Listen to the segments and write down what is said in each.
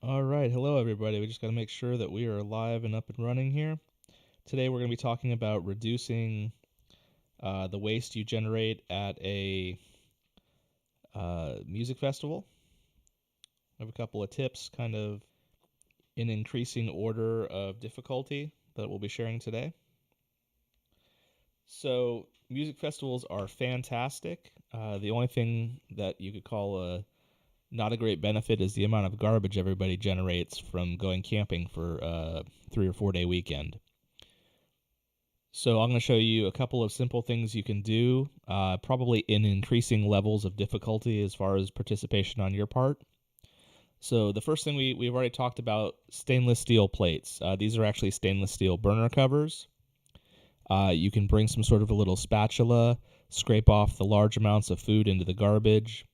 All right, hello everybody. We just got to make sure that we are live and up and running here. Today we're going to be talking about reducing the waste you generate at a music festival. I have a couple of tips, kind of in increasing order of difficulty, that we'll be sharing today. So, music festivals are fantastic. The only thing that you could call not a great benefit is the amount of garbage everybody generates from going camping for a 3 or 4 day weekend. So I'm going to show you a couple of simple things you can do, probably in increasing levels of difficulty as far as participation on your part. So the first thing we've already talked about, stainless steel plates. These are actually stainless steel burner covers. You can bring some sort of a little spatula, scrape off the large amounts of food into the garbage,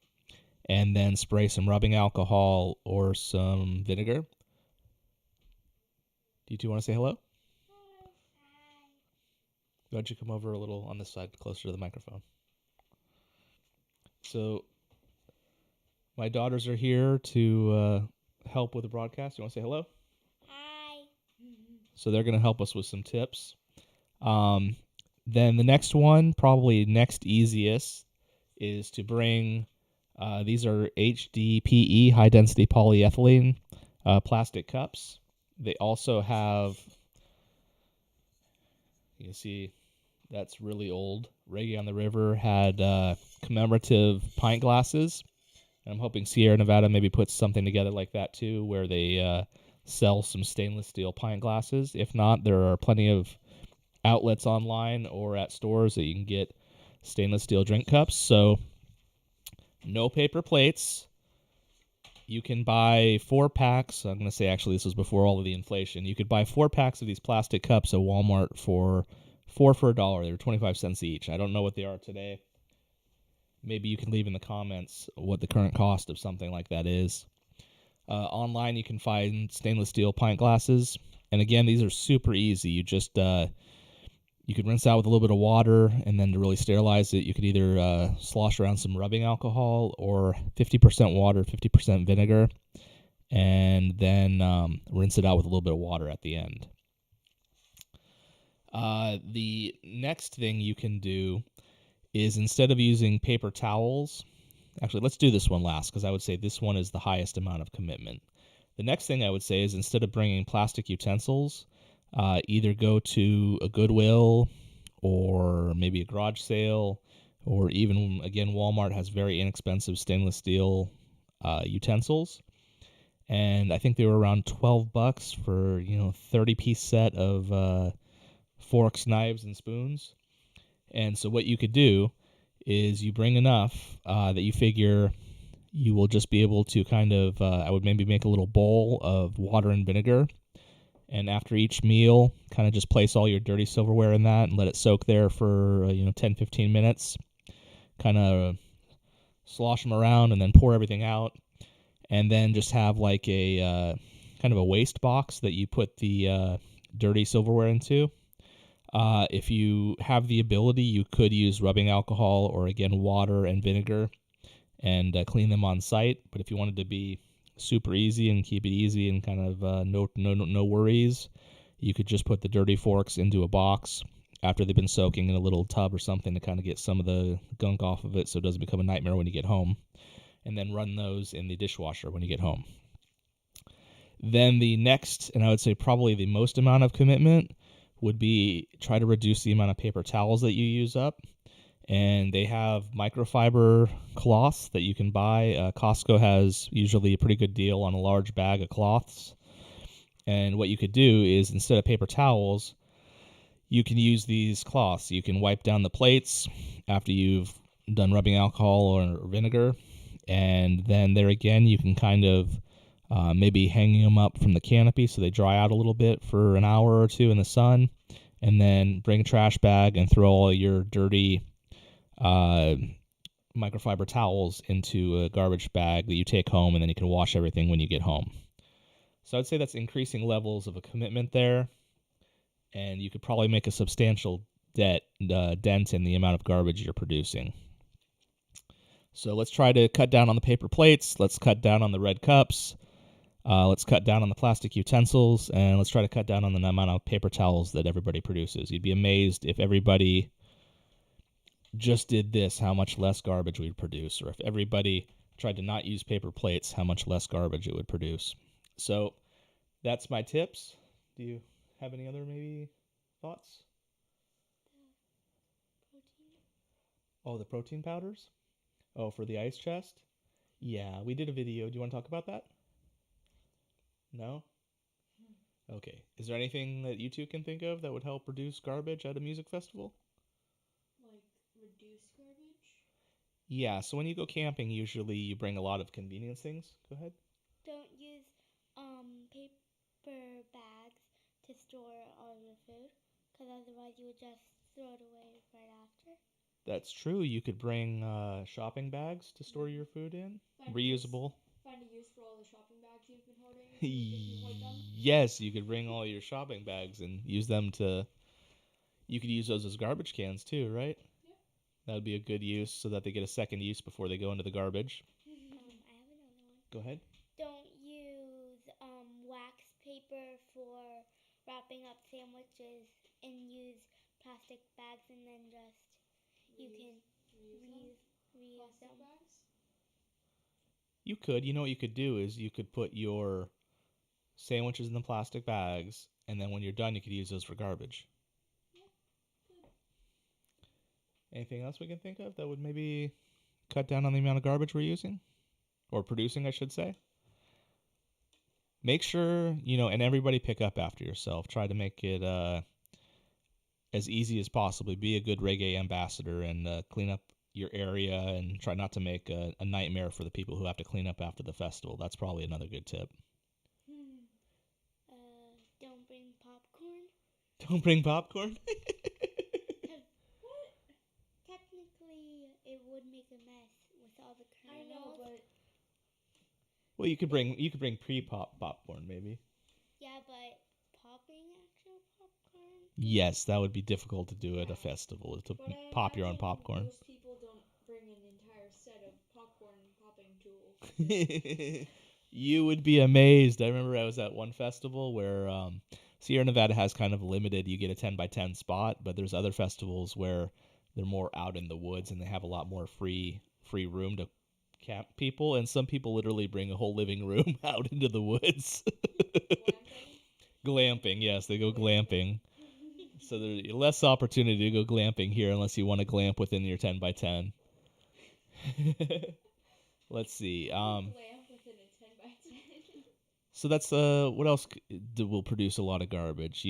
and then spray some rubbing alcohol or some vinegar. Do you two want to say hello? Why don't you come over a little on this side, closer to the microphone? So, my daughters are here to help with the broadcast. You want to say hello? Hi. So they're going to help us with some tips. Then the next one, probably next easiest, is to bring, these are HDPE, high density polyethylene plastic cups. They also have, you can see that's really old. Reggae on the River had commemorative pint glasses. And I'm hoping Sierra Nevada maybe puts something together like that too, where they sell some stainless steel pint glasses. If not, there are plenty of outlets online or at stores that you can get stainless steel drink cups. So no paper plates. You can buy 4 packs. I'm going to say actually this was before all of the inflation. You could buy 4 packs of these plastic cups at Walmart for $4 They were 25 cents each. I don't know what they are today. Maybe you can leave in the comments what the current cost of something like that is. Online, you can find stainless steel pint glasses. And again, these are super easy. You just you could rinse out with a little bit of water, and then to really sterilize it, you could either slosh around some rubbing alcohol or 50% water, 50% vinegar, and then rinse it out with a little bit of water at the end. The next thing you can do is, instead of using paper towels, actually let's do this one last because I would say this one is the highest amount of commitment. The next thing I would say is, instead of bringing plastic utensils, either go to a Goodwill or maybe a garage sale, or even, again, Walmart has very inexpensive stainless steel utensils. And I think they were around $12 for 30-piece set of forks, knives, and spoons. And so what you could do is you bring enough that you figure you will just be able to kind of, I would maybe make a little bowl of water and vinegar. And after each meal, kind of just place all your dirty silverware in that and let it soak there for 10, 15 minutes. Kind of slosh them around and then pour everything out. And then just have like a kind of a waste box that you put the dirty silverware into. If you have the ability, you could use rubbing alcohol or, again, water and vinegar and clean them on site. But if you wanted to be super easy and keep it easy and kind of no worries, you could just put the dirty forks into a box after they've been soaking in a little tub or something to kind of get some of the gunk off of it so it doesn't become a nightmare when you get home, and then run those in the dishwasher when you get home. Then the next, and I would say probably the most amount of commitment, would be try to reduce the amount of paper towels that you use up. And they have microfiber cloths that you can buy. Costco has usually a pretty good deal on a large bag of cloths. And what you could do is, instead of paper towels, you can use these cloths. You can wipe down the plates after you've done rubbing alcohol or vinegar. And then there again, you can kind of maybe hanging them up from the canopy so they dry out a little bit for an hour or two in the sun, and then bring a trash bag and throw all your dirty microfiber towels into a garbage bag that you take home, and then you can wash everything when you get home. So I'd say that's increasing levels of a commitment there, and you could probably make a substantial dent in the amount of garbage you're producing. So let's try to cut down on the paper plates. Let's cut down on the red cups. Let's cut down on the plastic utensils, and let's try to cut down on the amount of paper towels that everybody produces. You'd be amazed if everybody just did this, how much less garbage we'd produce, or if everybody tried to not use paper plates, how much less garbage it would produce. So that's my tips. Do you have any other maybe thoughts? Protein. Oh, the protein powders? Oh, for the ice chest? Yeah, we did a video. Do you want to talk about that? No? Okay. Is there anything that you two can think of that would help reduce garbage at a music festival? Like reduce garbage? Yeah, so when you go camping, usually you bring a lot of convenience things. Go ahead. Don't use paper bags to store all your food, because otherwise you would just throw it away right after. That's true. You could bring shopping bags to store your food in. Reusable. Find a use for all the shopping bags you've been hoarding if you hoard them. Yes, you could bring all your shopping bags and use them to. You could use those as garbage cans too, right? Yep. That would be a good use so that they get a second use before they go into the garbage. I have another one. Go ahead. Don't use wax paper for wrapping up sandwiches, and use plastic bags, and then just you can reuse them. Bags? You could. You know what you could do is you could put your sandwiches in the plastic bags, and then when you're done, you could use those for garbage. Yeah, good. Anything else we can think of that would maybe cut down on the amount of garbage we're using? Or producing, I should say. Make sure, and everybody pick up after yourself. Try to make it as easy as possible. Be a good reggae ambassador and clean up your area, and try not to make a nightmare for the people who have to clean up after the festival. That's probably another good tip. Don't bring popcorn. Don't bring popcorn? What? Technically, it would make a mess with all the kernels. I know, but... Well, you could bring pre-pop popcorn, maybe. Yeah, but popping actual popcorn? Yes, that would be difficult to do at a festival, to pop your own popcorn. Most people don't bring an entire set of popcorn popping tools. You would be amazed. I remember I was at one festival where Sierra Nevada has kind of limited, you get a 10 by 10 spot, but there's other festivals where they're more out in the woods and they have a lot more free room to camp people, and some people literally bring a whole living room out into the woods. Glamping, yes, they go glamping. So there's less opportunity to go glamping here unless you want to glamp within your 10 by 10. Let's see. Glamp within a 10 by 10. So that's what else will produce a lot of garbage?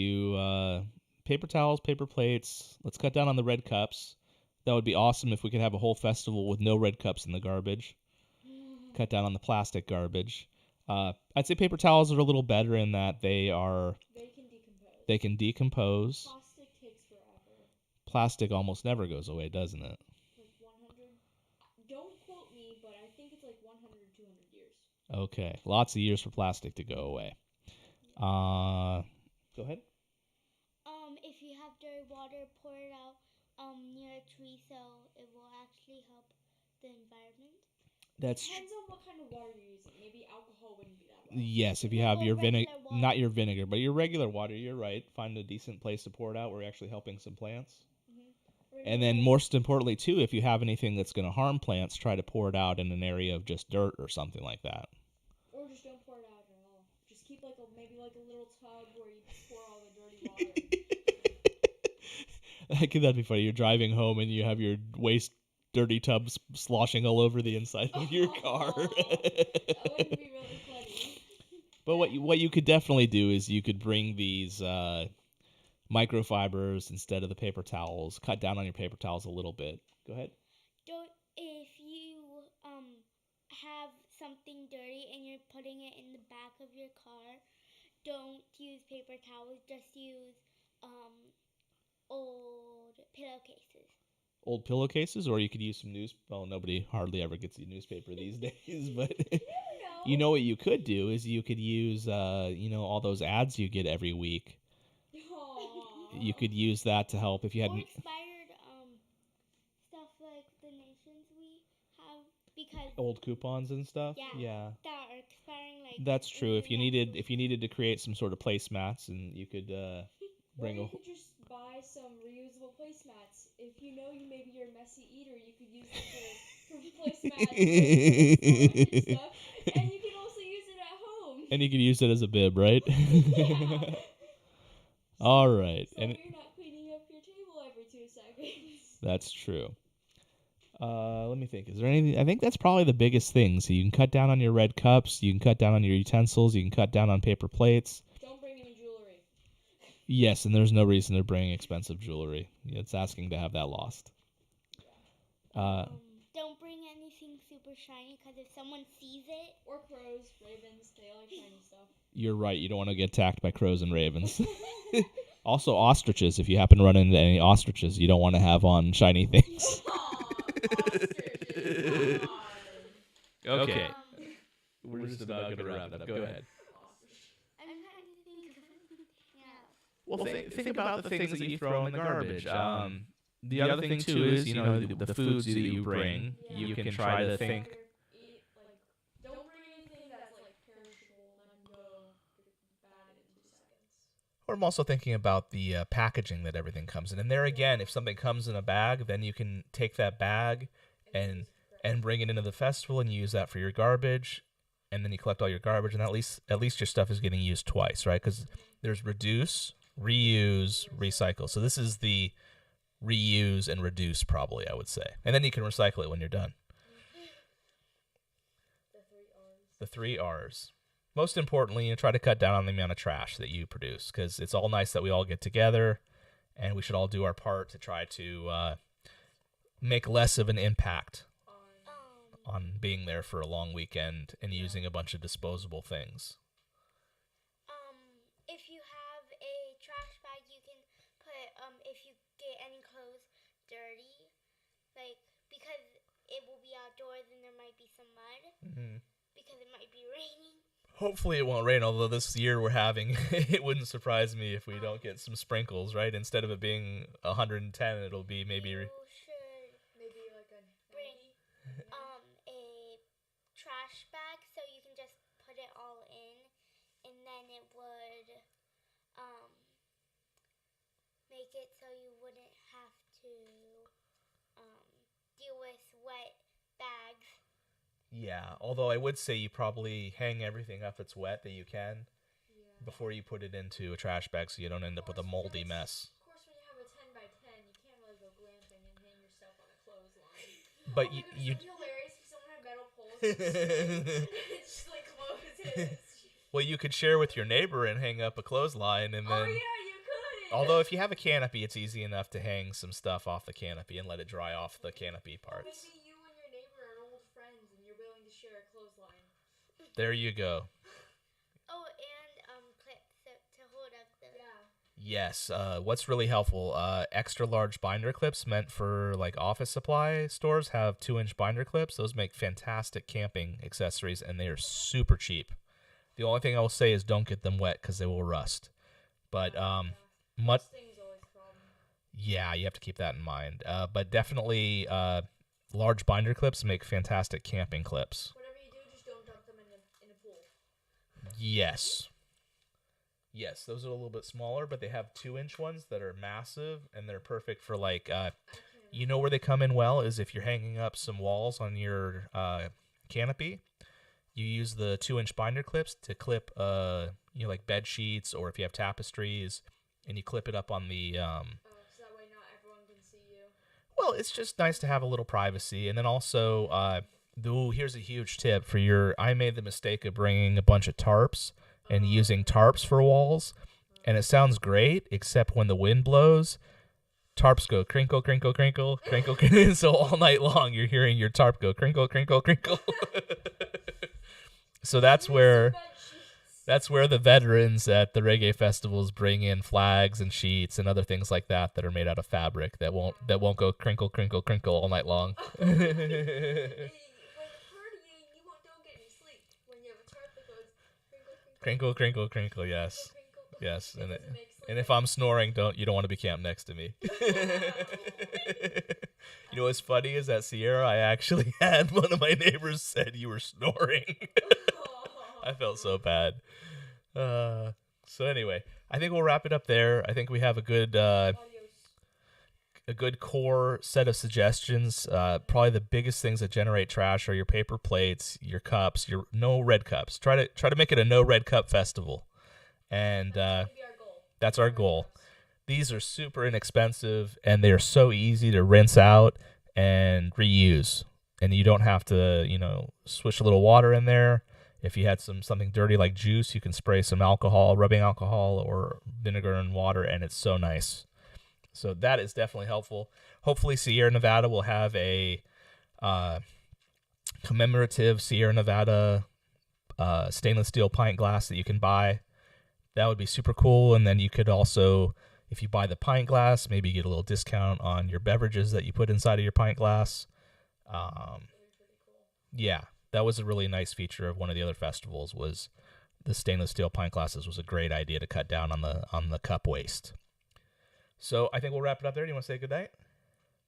Paper towels, paper plates. Let's cut down on the red cups. That would be awesome if we could have a whole festival with no red cups in the garbage. Cut down on the plastic garbage. I'd say paper towels are a little better in that they can decompose. Plastic takes forever. Plastic almost never goes away, doesn't it? Like 100. Don't quote me, but I think it's like 100 or 200 years. Okay, lots of years for plastic to go away. Go ahead. If you have dirty water, pour it out near a tree, so it will actually help the environment. Depends on what kind of water you're using. Maybe alcohol wouldn't be that well. Yes, if you have your vinegar, not your vinegar, but your regular water, you're right. Find a decent place to pour it out where you're actually helping some plants. Mm-hmm. And then most importantly, too, if you have anything that's going to harm plants, try to pour it out in an area of just dirt or something like that. Or just don't pour it out at all. Just keep maybe a little tub where you pour all the dirty water. That'd be funny. You're driving home and you have your waste dirty tubs sloshing all over the inside of your car. That wouldn't be really funny. But what you could definitely do is you could bring these microfibers instead of the paper towels. Cut down on your paper towels a little bit. Go ahead. If you have something dirty and you're putting it in the back of your car, don't use paper towels. Just use old pillowcases. Old pillowcases, or you could use some well, nobody hardly ever gets a newspaper these days, but you know what you could do is you could use all those ads you get every week. Aww. You could use that to help if you had expired stuff like donations we have, because old coupons and stuff. Yeah. That are expiring That's true. If you naturally. needed to create some sort of placemats, and you could bring Or a you could just buy some reusable placemats. If you know you're a messy eater, you could use them for placemats and stuff. And you can also use it at home. and you could use it as a bib, right? Yeah. All right, So and you're not cleaning up your table every 2 seconds. that's true. Let me think. Is there anything? I think that's probably the biggest thing. So you can cut down on your red cups. You can cut down on your utensils. You can cut down on paper plates. Don't bring any jewelry. Yes, and there's no reason to bring expensive jewelry. It's asking to have that lost. Don't bring anything super shiny because if someone sees it, Or crows, ravens, they like shiny stuff. You're right. You don't want to get attacked by crows and ravens. Also, ostriches. If you happen to run into any ostriches, you don't want to have on shiny things. Ostriches. Okay. We're just about going to wrap it up. Go ahead. I'm trying to think of something else. Well, think about the things that you throw in the garbage. The other thing, too, is, the foods that you bring, you can try to think. Don't bring anything that's like perishable and can go bad in 2 seconds. Or I'm also thinking about the packaging that everything comes in. And there again, if something comes in a bag, then you can take that bag and bring it into the festival and use that for your garbage. And then you collect all your garbage, and at least your stuff is getting used twice, right? Because there's reduce, reuse, recycle. So this is the reuse and reduce, probably, I would say. And then you can recycle it when you're done. The 3 R's. Most importantly, try to cut down on the amount of trash that you produce, because it's all nice that we all get together, and we should all do our part to try to make less of an impact on being there for a long weekend and using a bunch of disposable things. If you have a trash bag, you can put if you get any clothes dirty, because it will be outdoors and there might be some mud because it might be raining. Hopefully it won't rain, although this year we're having, it wouldn't surprise me if we don't get some sprinkles, right? Instead of it being 110, it'll be maybe... You should Maybe like a bring a trash bag so you can just put it all in, and then it would make it so you wouldn't have to deal with wet bags. Yeah, although I would say you probably hang everything up that's wet that you can before you put it into a trash bag so you don't end up with a moldy mess. Of course, when you have a 10x10, you can't really go glamping and hang your stuff on a clothesline. But It'd be hilarious if someone had metal poles and just like closes. Well, you could share with your neighbor and hang up a clothesline, and then... Oh yeah, you could! Although if you have a canopy, it's easy enough to hang some stuff off the canopy and let it dry off the canopy parts. Maybe you and your neighbor are old friends and you're willing to share a clothesline. There you go. Oh, and clips to hold up the... Yes, what's really helpful, extra large binder clips meant for like office supply stores have 2-inch binder clips. Those make fantastic camping accessories, and they are super cheap. The only thing I will say is don't get them wet because they will rust. But yeah, you have to keep that in mind. But definitely, large binder clips make fantastic camping clips. Whatever you do, just don't dump them in a pool. Yes. Yes, those are a little bit smaller, but they have 2-inch ones that are massive, and they're perfect for like, you know where they come in well is if you're hanging up some walls on your canopy. You use the 2-inch binder clips to clip, like bed sheets, or if you have tapestries, and you clip it up on the. So that way not everyone can see you. Well, it's just nice to have a little privacy, and then also, here's a huge tip for your. I made the mistake of bringing a bunch of tarps and using tarps for walls, and it sounds great, except when the wind blows, tarps go crinkle, crinkle, crinkle, crinkle, crinkle. So all night long, you're hearing your tarp go crinkle, crinkle, crinkle. So that's where the veterans at the reggae festivals bring in flags and sheets and other things like that are made out of fabric that won't go crinkle, crinkle, crinkle all night long. When you're partying, you don't get any sleep. When you have a tarp that goes crinkle, Crinkle, crinkle, crinkle. Yes, crinkle. yes. And if I'm snoring, you don't want to be camped next to me. You know what's funny is that Sierra, I actually had one of my neighbors said you were snoring. I felt so bad. So anyway, I think we'll wrap it up there. I think we have a good core set of suggestions. Probably the biggest things that generate trash are your paper plates, your cups, your no red cups. Try to make it a no red cup festival, and that's our goal. These are super inexpensive, and they are so easy to rinse out and reuse. And you don't have to, swish a little water in there. If you had something dirty like juice, you can spray some alcohol, rubbing alcohol, or vinegar and water, and it's so nice. So that is definitely helpful. Hopefully Sierra Nevada will have a commemorative Sierra Nevada stainless steel pint glass that you can buy. That would be super cool. And then you could also, if you buy the pint glass, maybe get a little discount on your beverages that you put inside of your pint glass. Yeah, that was a really nice feature of one of the other festivals. Was the stainless steel pint glasses was a great idea to cut down on the cup waste. So I think we'll wrap it up there. Do you want to say good night?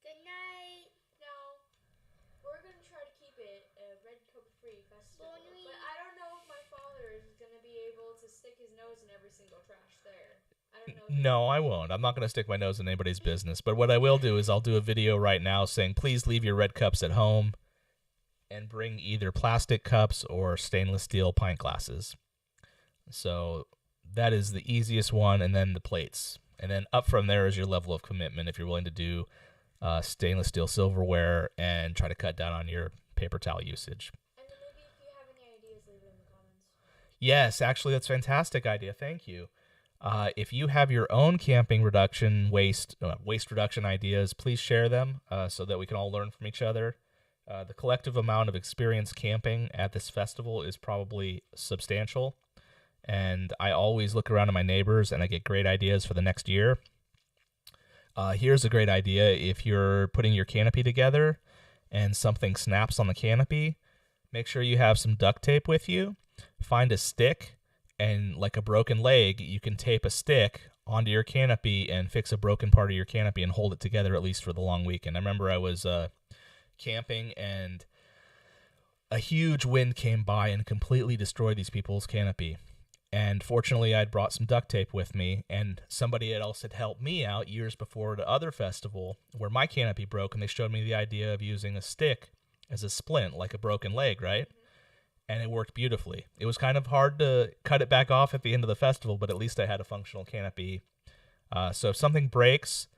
Good night. Now, we're going to try to keep it a red cup-free festival. Bonnie. But I don't know if my father is going to be able to stick his nose in every single trash there. I don't know. No, I won't. I'm not going to stick my nose in anybody's business. But what I will do is I'll do a video right now saying, please leave your red cups at home and bring either plastic cups or stainless steel pint glasses. So that is the easiest one, and then the plates. And then up from there is your level of commitment if you're willing to do stainless steel silverware and try to cut down on your paper towel usage. And then maybe if you have any ideas, leave it in the comments. Yes, actually, that's a fantastic idea. Thank you. If you have your own camping waste reduction ideas, please share them so that we can all learn from each other. The collective amount of experience camping at this festival is probably substantial. And I always look around at my neighbors and I get great ideas for the next year. Here's a great idea. If you're putting your canopy together and something snaps on the canopy, make sure you have some duct tape with you. Find a stick, and like a broken leg, you can tape a stick onto your canopy and fix a broken part of your canopy and hold it together at least for the long weekend. I remember I was camping and a huge wind came by and completely destroyed these people's canopy. And fortunately, I'd brought some duct tape with me, and somebody else had helped me out years before at another festival where my canopy broke, and they showed me the idea of using a stick as a splint, like a broken leg, right? And it worked beautifully. It was kind of hard to cut it back off at the end of the festival, but at least I had a functional canopy. So if something breaks,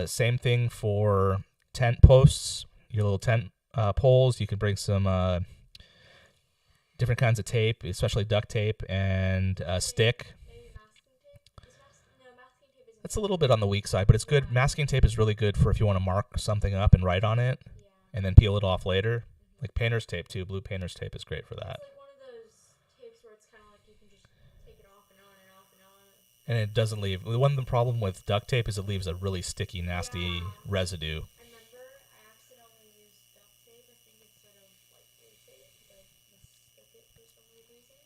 same thing for tent posts, your little tent poles. You can bring some different kinds of tape, especially duct tape and a stick. Maybe masking tape? No, masking tape isn't. That's a little bit on the weak side, but it's good. Masking tape is really good for if you want to mark something up and write on it and then peel it off later. Like painter's tape, too. Blue painter's tape is great for that. It's like one of those tapes where it's kind of like you can just take it off and on and off and on. And it doesn't leave. The problem with duct tape is it leaves a really sticky, nasty residue. I remember I accidentally used duct tape, I think, instead of like glue tape because I mistook it for some weird reason.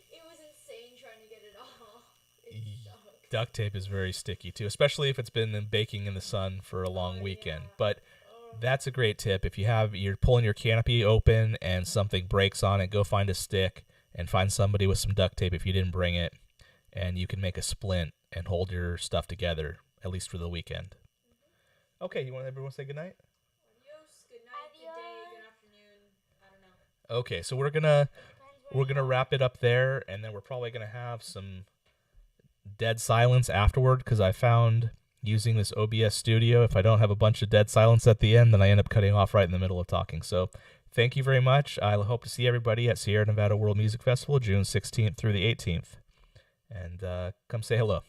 It was insane trying to get it off. It sucked. Duct tape is very sticky, too, especially if it's been baking in the sun for a long weekend. But that's a great tip. If you're pulling your canopy open and something breaks on it, go find a stick and find somebody with some duct tape if you didn't bring it, and you can make a splint and hold your stuff together, at least for the weekend. Okay, everyone say goodnight? Adios, good night, good day, good afternoon, I don't know. Okay, so we're gonna wrap it up there, and then we're probably gonna have some dead silence afterward, because I found using this OBS studio, if I don't have a bunch of dead silence at the end, then I end up cutting off right in the middle of talking. So thank you very much. I hope to see everybody at Sierra Nevada World Music Festival, June 16th through the 18th. And come say hello.